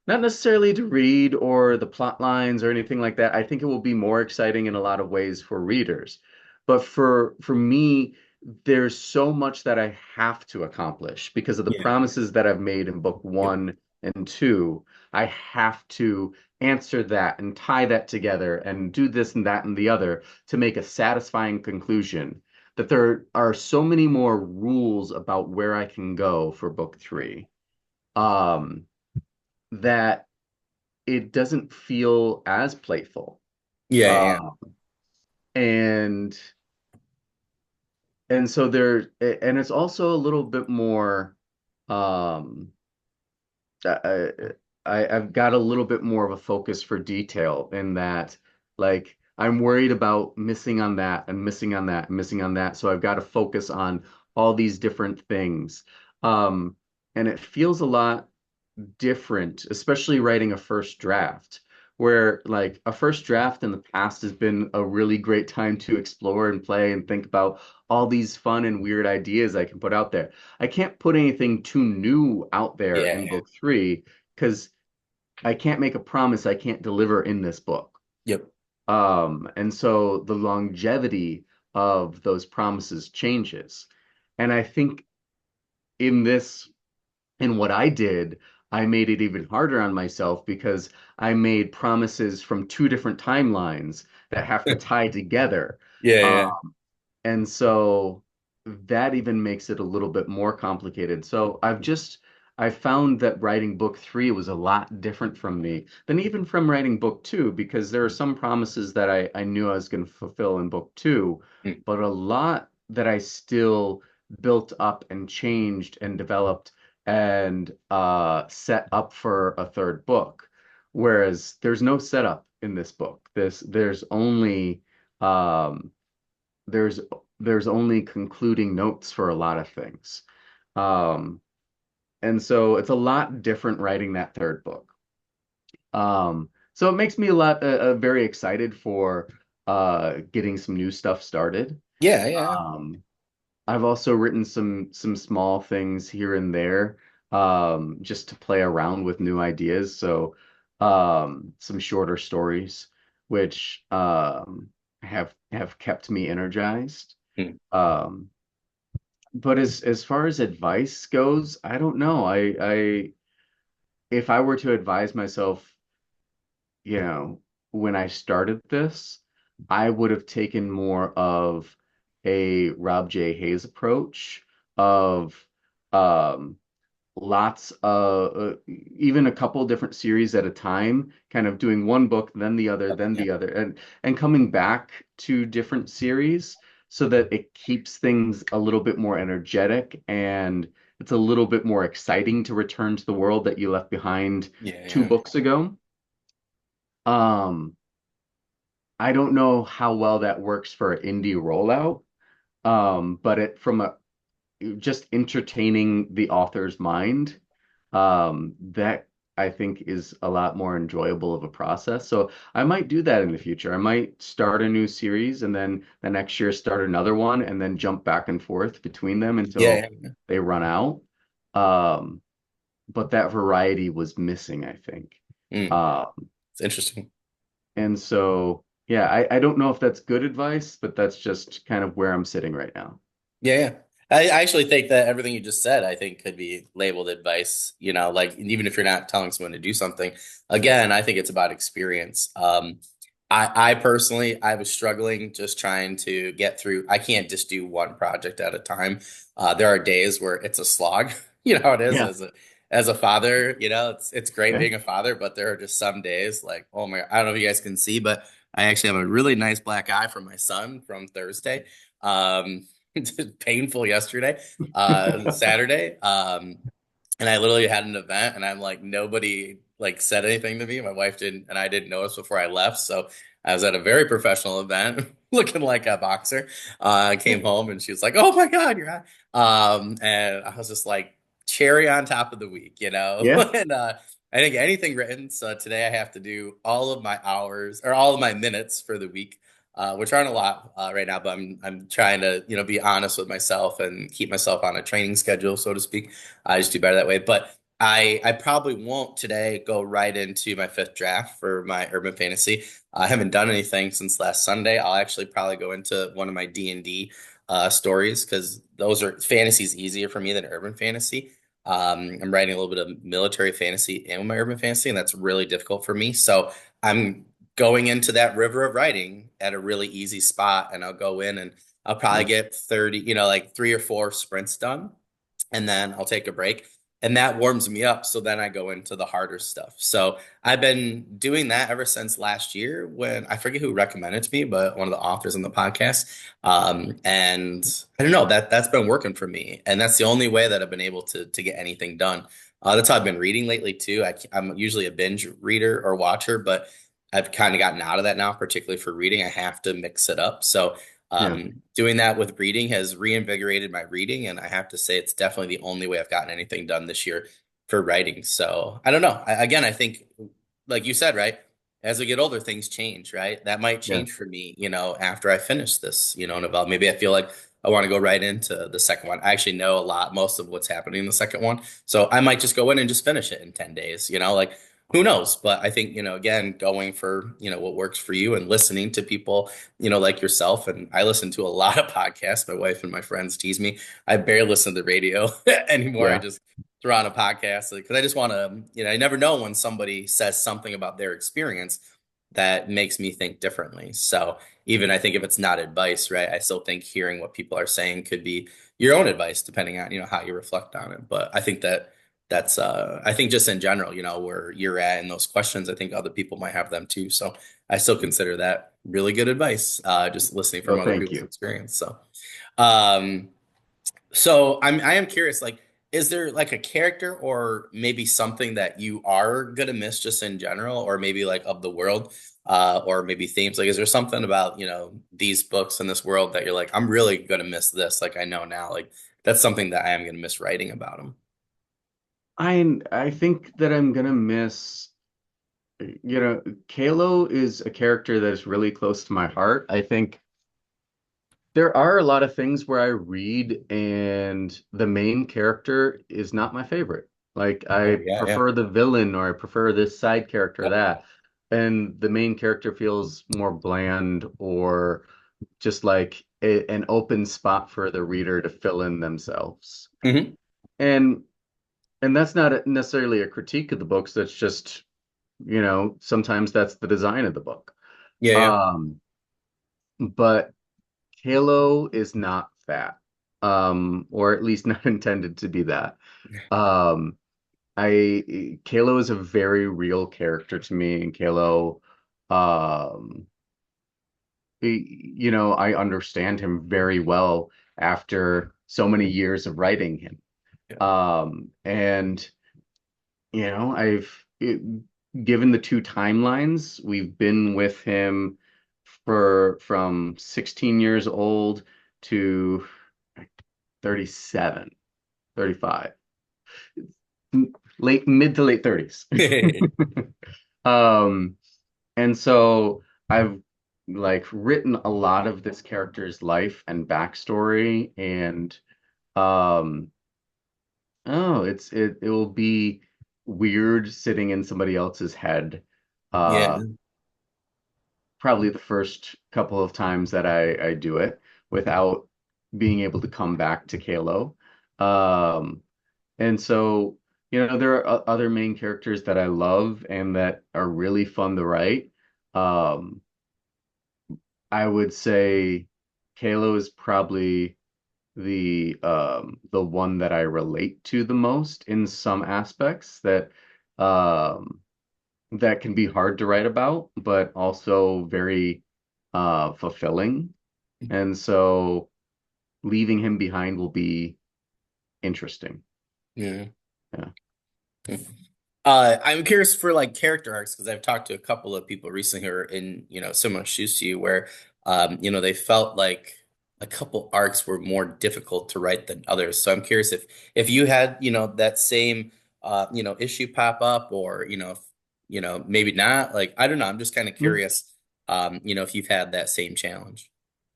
Not necessarily to read or the plot lines or anything like that. I think it will be more exciting in a lot of ways for readers. But for me, there's so much that I have to accomplish because of the Yeah, promises that I've made in book yep, one and two. I have to answer that and tie that together and do this and that and the other to make a satisfying conclusion. That there are so many more rules about where I can go for book three. Um, that it doesn't feel as playful. yeah, yeah, Um, and so and it's also a little bit more um I, I've got a little bit more of a focus for detail in that, like, I'm worried about missing on that and missing on that and missing on that. So I've got to focus on all these different things. And it feels a lot different, especially writing a first draft, where like a first draft in the past has been a really great time to explore and play and think about all these fun and weird ideas I can put out there. I can't put anything too new out there yeah, in yeah. book three because I can't make a promise I can't deliver in this book. Yep. And so the longevity of those promises changes. And I think in this and what I did, I made it even harder on myself because I made promises from two different timelines that have to tie together. Yeah, Uh, yeah. and so that even makes it a little bit more complicated. So I found that writing book three was a lot different from me than even from writing book two, because there are some promises that I knew I was going to fulfill in book two, Mm. but a lot that I still built up and changed and developed and set up for a third book. Whereas there's no setup in this book. Um, there's there's only concluding notes for a lot of things. Um, and so it's a lot different writing that third book. So it makes me very excited for getting some new stuff started. Yeah, yeah. Um, I've also written some small things here and there, just to play around with new ideas. So, some shorter stories, which have kept me energized. Hmm. Um, but as far as advice goes, I don't know. I if I were to advise myself, you know, when I started this, I would have taken more of a Rob J. Hayes approach of um, lots of even a couple different series at a time, kind of doing one book, then Yeah. the other, and coming back to different series so that it keeps things a little bit more energetic and it's a little bit more exciting to return to the world that you left behind Yeah. two Yeah. books ago. Um, I don't know how well that works for an indie rollout, but it from a just entertaining the author's mind, that I think is a lot more enjoyable of a process. So I might do that in the future. I might start a new series and then the next year start another one and then jump back and forth between them until Yeah. Yeah. they run out. Um, but that variety was missing, I think. Mm, Um, it's interesting. and so, yeah, I don't know if that's good advice, but that's just kind of where I'm sitting right now. Yeah, yeah. I actually think that everything you just said, I think could be labeled advice, like even if you're not telling someone to do something. Again, I think it's about experience. I personally, I was struggling just trying to get through. I can't just do one project at a time. There are days where it's a slog. You know how it is Yeah. as a father, it's great Yeah. being a father, but there are just some days like, oh my, I don't know if you guys can see, but I actually have a really nice black eye from my son from Thursday. Um, painful yesterday, Saturday. And I literally had an event and I'm like, nobody like said anything to me. My wife didn't, and I didn't notice before I left. So I was at a very professional event looking like a boxer. I came home and she was like, oh my God, you're on. And I was just like, cherry on top of the week, Yeah. and I didn't get anything written. So today I have to do all of my hours or all of my minutes for the week, which aren't a lot right now, but I'm trying to be honest with myself and keep myself on a training schedule, so to speak. I just do better that way. But I probably won't today go right into my fifth draft for my urban fantasy. I haven't done anything since last Sunday. I'll actually probably go into one of my D&D stories because those are fantasy's easier for me than urban fantasy. I'm writing a little bit of military fantasy in my urban fantasy, and that's really difficult for me. So I'm going into that river of writing at a really easy spot, and I'll go in and I'll probably Yeah. get 30, like 3 or 4 sprints done, and then I'll take a break. And that warms me up. So then I go into the harder stuff. So I've been doing that ever since last year when I forget who recommended it to me, but one of the authors on the podcast. And I don't know, that's been working for me. And that's the only way that I've been able to get anything done. That's how I've been reading lately too. I'm usually a binge reader or watcher, but I've kind of gotten out of that now, particularly for reading. I have to mix it up. So Yeah. doing that with reading has reinvigorated my reading, and I have to say it's definitely the only way I've gotten anything done this year for writing. So I don't know. Again, I think, like you said, right, as we get older, things change, right? That might Yeah. change for me, after I finish this, novella. Maybe I feel like I want to go right into the second one. I actually know most of what's happening in the second one, so I might just go in and just finish it in 10 days. Like who knows? But I think, again, going for, what works for you and listening to people like yourself. And I listen to a lot of podcasts. My wife and my friends tease me. I barely listen to the radio anymore. I Yeah. just throw on a podcast because I just want to, I never know when somebody says something about their experience that makes me think differently. So even I think if it's not advice, right, I still think hearing what people are saying could be your own advice, depending on, how you reflect on it. But I think that's I think just in general, where you're at in those questions, I think other people might have them too. So I still consider that really good advice, just listening from Well, other thank people's you. experience. Um, I am curious, like, is there like a character or maybe something that you are gonna miss just in general, or maybe like of the world, or maybe themes? Like, is there something about, these books and this world that you're like, I'm really gonna miss this? Like, I know now, like, that's something that I am gonna miss writing about them. I think that I'm gonna miss, Kalo is a character that is really close to my heart. I think There are a lot of things where I read and the main character is not my favorite. Like Oh I yeah, yeah. prefer the villain or I prefer this side character Yep. that. And the main character feels more bland or just like an open spot for the reader to fill in themselves. Hmm. And that's not necessarily a critique of the books. That's just, sometimes that's the design of the book. Yeah, yeah. Um, but Halo is not that, or at least not intended to be that. Um, Kalo is a very real character to me, and Kalo, um, I understand him very well after so many years of writing him. Yeah. And given the two timelines, we've been with him from 16 years old to 37, 35, mid to late 30s. Um, and so I've like written a lot of this character's life and backstory and um it will be weird sitting in somebody else's head. Yeah. Uh Probably the first couple of times that I do it without being able to come back to Kalo. Um And so, there are other main characters that I love and that are really fun to write. Um, I would say Kalo is probably the one that I relate to the most in some aspects um that can be hard to write about, but also very fulfilling. And so leaving him behind will be interesting. Yeah. Yeah. I'm curious for like character arcs because I've talked to a couple of people recently who are in, similar shoes to you where, they felt like a couple arcs were more difficult to write than others. So I'm curious if you had, that same, issue pop up or, if, maybe not. Like, I don't know. I'm just kind of Yeah. curious, if you've had that same challenge.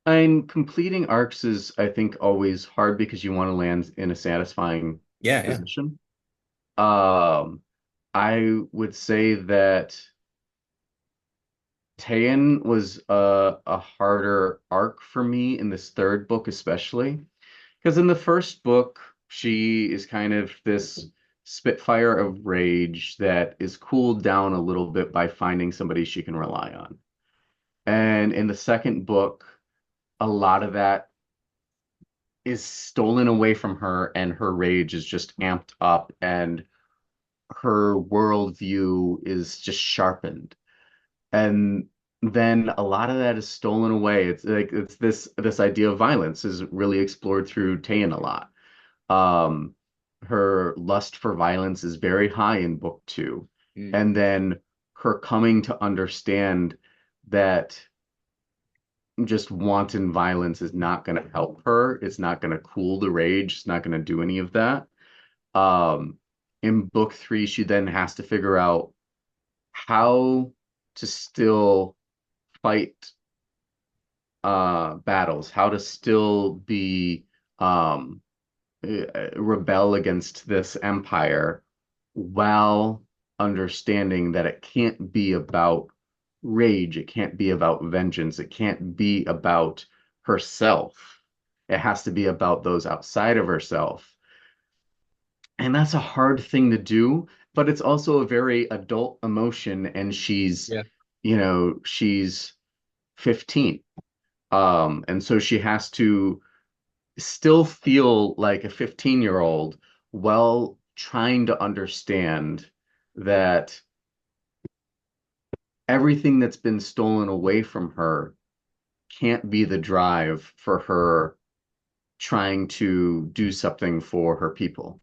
And completing arcs is, I think, always hard because you want to land in a satisfying Yeah, yeah. position. Um, I would say that Tayan was a harder arc for me in this third book, especially because in the first book, she is kind of this spitfire of rage that is cooled down a little bit by finding somebody she can rely on. And in the second book, a lot of that is stolen away from her and her rage is just amped up and her worldview is just sharpened. And then a lot of that is stolen away. It's like it's this idea of violence is really explored through Tayan a lot. Um, Her lust for violence is very high in book two. Mm, And then her coming to understand that just wanton violence is not going to help her. It's not going to cool the rage. It's not going to do any of that. Um, in book three, she then has to figure out how to still fight battles, how to still be um, rebel against this empire while understanding that it can't be about rage, it can't be about vengeance, it can't be about herself. It has to be about those outside of herself. And that's a hard thing to do, but it's also a very adult emotion, and yeah. she's 15. And so she has to still feel like a 15-year-old while trying to understand that everything that's been stolen away from her can't be the drive for her trying to do something for her people.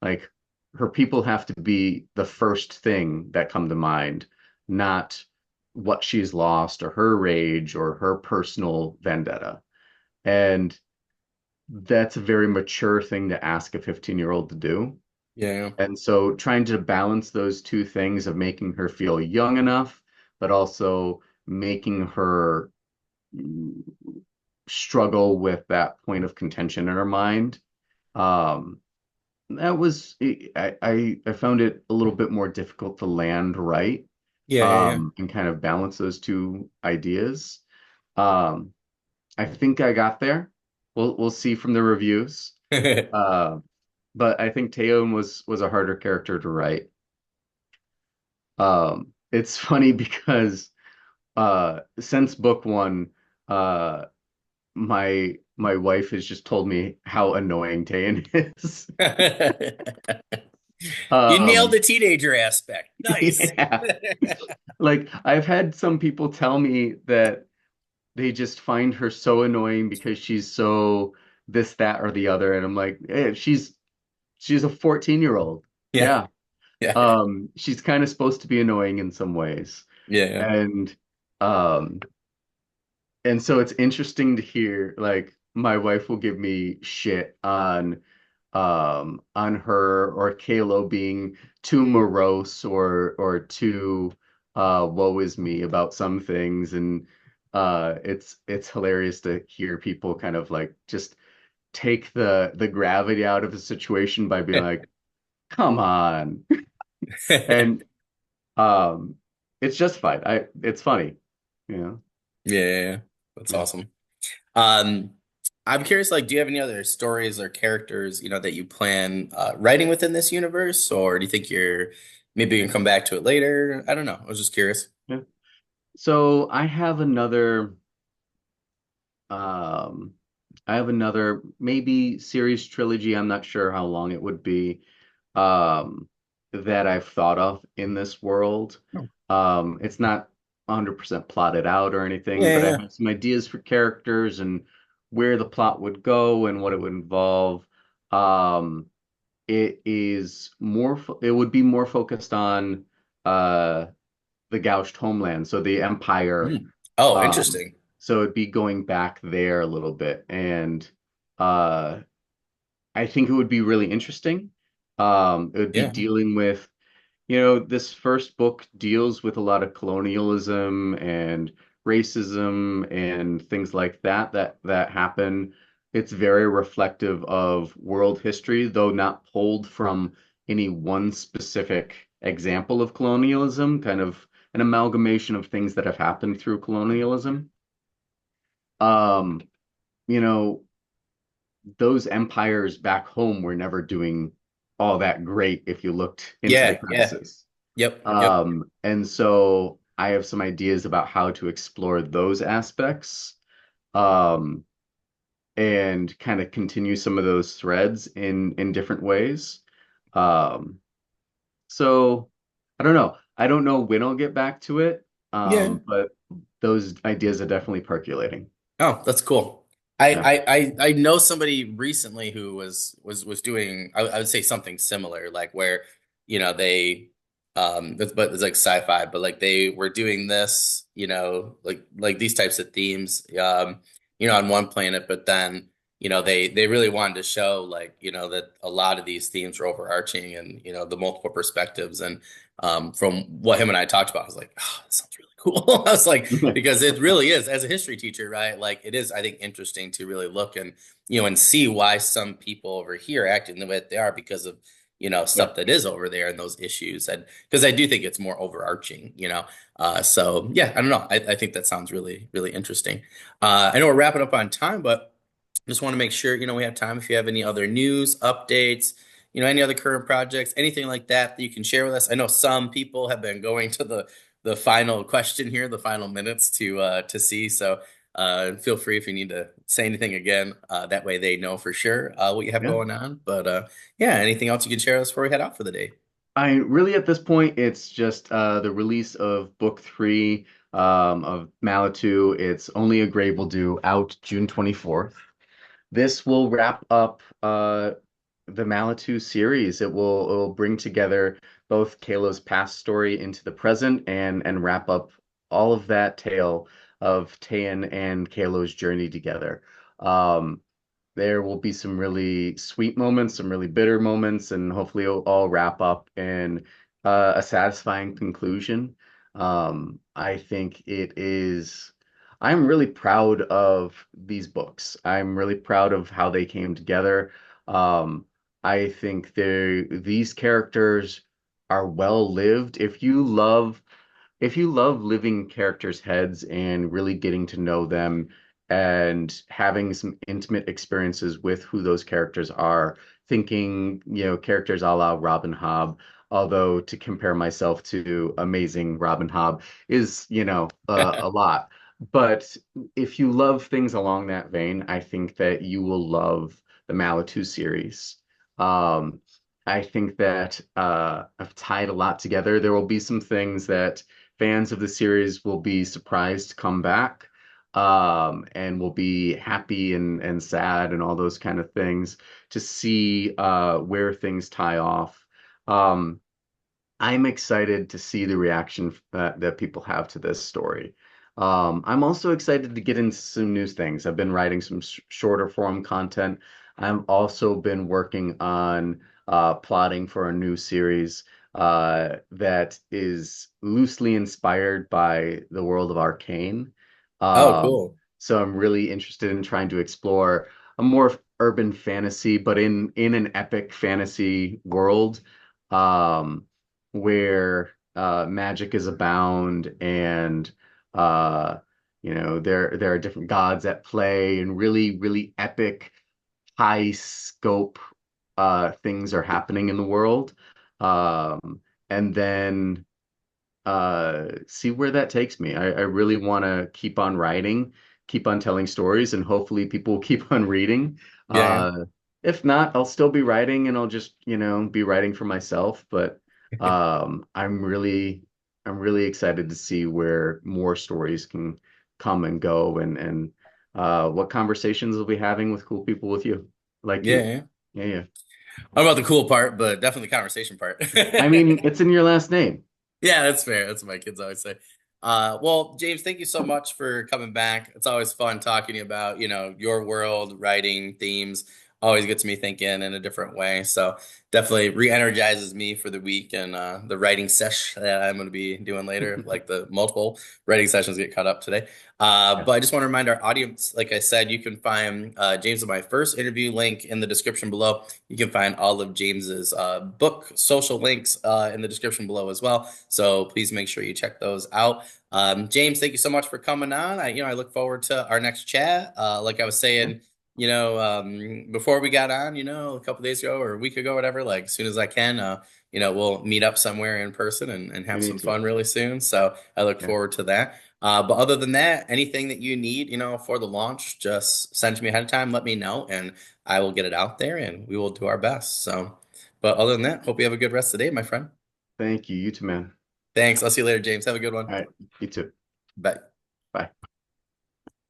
Like her people have to be the first thing that come to mind, not what she's lost or her rage or her personal vendetta. And that's a very mature thing to ask a 15-year-old to do. Yeah. And so trying to balance those two things of making her feel young enough, but also making her struggle with that point of contention in her mind. Um, that was I found it a little bit more difficult to land right, Yeah, yeah, and kind of balance those two ideas. Um, I think I got there. We'll see from the reviews. yeah. Uh, but I think Taeyeon was a harder character to write. It's funny because since book one, uh, my wife has just told me how annoying Taeyeon is. You nailed Um, the teenager aspect. Nice. yeah. Like I've had some people tell me that they just find her so annoying because she's so this, that, or the other, and I'm like, she's a 14-year-old. Yeah, Yeah. yeah, She's kind of supposed to be annoying in some ways. yeah. And um and so it's interesting to hear like my wife will give me shit on her or Kalo being too morose or too woe is me about some things, and it's hilarious to hear people kind of like just take the gravity out of a situation by being like, come on. Yeah, And it's just fine. It's funny, you know. yeah, yeah. That's Yeah. awesome. Um, I'm curious, like, do you have any other stories or characters, that you plan writing within this universe, or do you think you're maybe you can come back to it later? I don't know. I was just curious. Yeah. So um I have another maybe series trilogy, I'm not sure how long it would be, um that I've thought of in this world. Oh. It's not 100% plotted out or anything, Yeah, but I yeah. have some ideas for characters and where the plot would go and what it would involve. Um it would be more focused on uh the gouged homeland, so the empire. Hmm. Oh, Um, interesting. so it'd be going back there a little bit, and uh, I think it would be really interesting. It would be Yeah. dealing with, this first book deals with a lot of colonialism and racism and things like that happen. It's very reflective of world history, though not pulled from any one specific example of colonialism, kind of an amalgamation of things that have happened through colonialism. Um, you know, those empires back home were never doing all that great if you looked into the Yeah, yeah. crevices. Yep, yep. And so I have some ideas about how to explore those aspects, um, and kind of continue some of those threads in different ways. Um, so I don't know. I don't know when I'll get back to it, Yeah. but those ideas are definitely percolating. Oh, that's cool. I, Yeah. I I know somebody recently who was doing I would say something similar, like where they but it's like sci-fi, but like they were doing this, like these types of themes on one planet, but then they really wanted to show like that a lot of these themes were overarching and the multiple perspectives and from what him and I talked about, I was like, oh, that sounds really cool. I was like, because it really is as a history teacher, right? Like it is, I think, interesting to really look and and see why some people over here are acting the way that they are because of Yeah. stuff that is over there and those issues, and because I do think it's more overarching. So yeah, I don't know. I think that sounds really really interesting. I know we're wrapping up on time, but just want to make sure we have time if you have any other news updates. Any other current projects, anything like that you can share with us. I know some people have been going to the final question here, the final minutes to see. So feel free if you need to say anything again. That way they know for sure what you have Yeah. going on. But yeah, anything else you can share with us before we head out for the day? I really at this point it's just the release of book three of Malitu. It's Only a Grave Will Do, out June 24th. This will wrap up the Malitu series. It will bring together both Kalo's past story into the present and wrap up all of that tale of Tayan and Kalo's journey together. Um, there will be some really sweet moments, some really bitter moments, and hopefully it'll all wrap up in a satisfying conclusion. I think it is. I'm really proud of these books. I'm really proud of how they came together. Um, I think these characters are well lived. If you love living characters' heads and really getting to know them and having some intimate experiences with who those characters are, thinking, characters a la Robin Hobb, although to compare myself to amazing Robin Hobb is, a lot. But if you love things along that vein, I think that you will love the Malitu series. Um, I think that I've tied a lot together. There will be some things that fans of the series will be surprised to come back, and will be happy and sad and all those kind of things to see where things tie off. Um, I'm excited to see the reaction that people have to this story. I'm also excited to get into some new things. I've been writing some shorter form content. I've also been working on plotting for a new series that is loosely inspired by the world of Arcane. Oh, Um, cool. so I'm really interested in trying to explore a more urban fantasy, but in an epic fantasy world. Um, where magic is abound and uh, there are different gods at play and really epic high scope things are happening in the world. And then see where that takes me. I really want to keep on writing, keep on telling stories, and hopefully people will keep on reading. Yeah, If not, I'll still be writing and I'll just, be writing for myself. But I'm really excited to see where more stories can come and go and what conversations we'll be having with cool people with you, like yeah, you. yeah. Yeah, yeah. I don't know about the cool part, but definitely the conversation part. I mean, it's in your last name. Yeah, that's fair. That's what my kids always say. Well, James, thank you so much for coming back. It's always fun talking to you about, your world, writing, themes. Always gets me thinking in a different way. So definitely re-energizes me for the week and the writing sesh that I'm going to be doing later. Like the multiple writing sessions get caught up today. Yeah. But I just want to remind our audience, like I said, you can find James and my first interview link in the description below. You can find all of James's book, social links in the description below as well. So please make sure you check those out. James, thank you so much for coming on. I look forward to our next chat. Like I was Yeah. saying, before we got on, a couple days ago or a week ago, whatever, like as soon as I can, we'll meet up somewhere in person and We have need some to. fun really soon. So I look Yeah. forward to that. But other than that, anything that you need, for the launch, just send to me ahead of time. Let me know, and I will get it out there, and we will do our best. So, but other than that, hope you have a good rest of the day, my friend. Thank you. You too, man. Thanks. I'll see you later, James. Have a good one. All right. You too. Bye. Bye.